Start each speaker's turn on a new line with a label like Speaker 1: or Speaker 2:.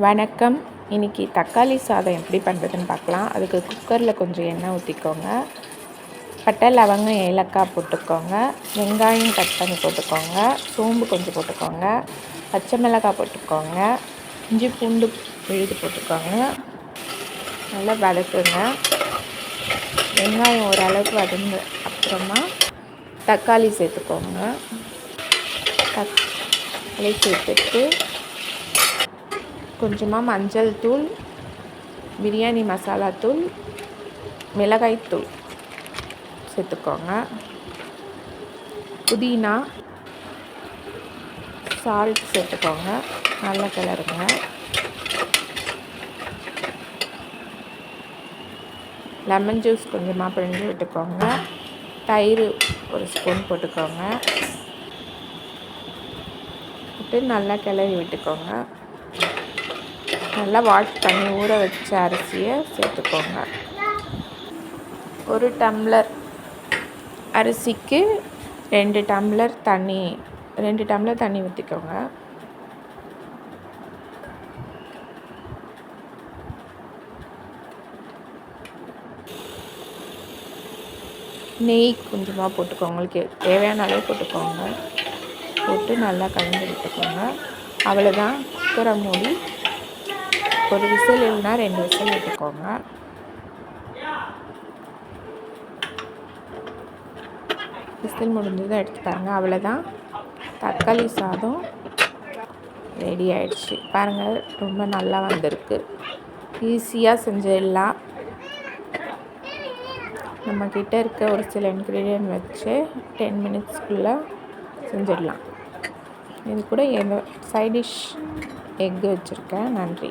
Speaker 1: வணக்கம். இன்றைக்கி தக்காளி சாதம் எப்படி பண்ணுறதுன்னு பார்க்கலாம். அதுக்கு குக்கரில் கொஞ்சம் எண்ணெய் ஊற்றிக்கோங்க. பட்டை, லவங்கம், ஏலக்காய் போட்டுக்கோங்க. வெங்காயம் கட் பண்ணி போட்டுக்கோங்க. சோம்பு கொஞ்சம் போட்டுக்கோங்க. பச்சை மிளகாய் போட்டுக்கோங்க. இஞ்சி பூண்டு விழுது போட்டுக்கோங்க. நல்லா வதக்குங்க. வெங்காயம் ஓரளவுக்கு வதங்க அப்புறமா தக்காளி சேர்த்துக்கோங்க. தக்காளி சேர்த்துட்டு கொஞ்சமாக மஞ்சள் தூள், பிரியாணி மசாலா தூள், மிளகாய் தூள் சேர்த்துக்கோங்க. புதினா, சால்ட் சேர்த்துக்கோங்க. நல்லா கிளறுங்க. லெமன் ஜூஸ் கொஞ்சமாக பிழிஞ்சு விட்டுக்கோங்க. தயிர் ஒரு ஸ்பூன் போட்டுக்கோங்க. விட்டு நல்லா கிளறி விட்டுக்கோங்க. நல்லா வாஷ் பண்ணி ஊற வச்ச அரிசியை சேர்த்துக்கோங்க. 1 டம்ளர் அரிசிக்கு 2 டம்ளர் தண்ணி ஊற்றிக்கோங்க. நெய் கொஞ்சமாக போட்டுக்கோங்க. உங்களுக்கு தேவையான அளவு போட்டுக்கோங்க. போட்டு நல்லா கலந்து விட்டுக்கோங்க. அவ்வளோதான். குக்கரை மூடி ஒரு விசில் இல்லைனா 2 விசில் விட்டுக்கோங்க. விசில் முடிஞ்சதை எடுத்து பாருங்கள். அவ்வளோதான். தக்காளி சாதம் ரெடி ஆயிடுச்சு. பாருங்கள், ரொம்ப நல்லா வந்திருக்கு. ஈஸியாக செஞ்சிடலாம். நம்மக்கிட்ட இருக்க ஒரு சில இன்க்ரீடியன்ட் வச்சு 10 மினிட்ஸ்க்குள்ளே செஞ்சிடலாம். இது கூட சைட் டிஷ் எக் வச்சுருக்கேன். நன்றி.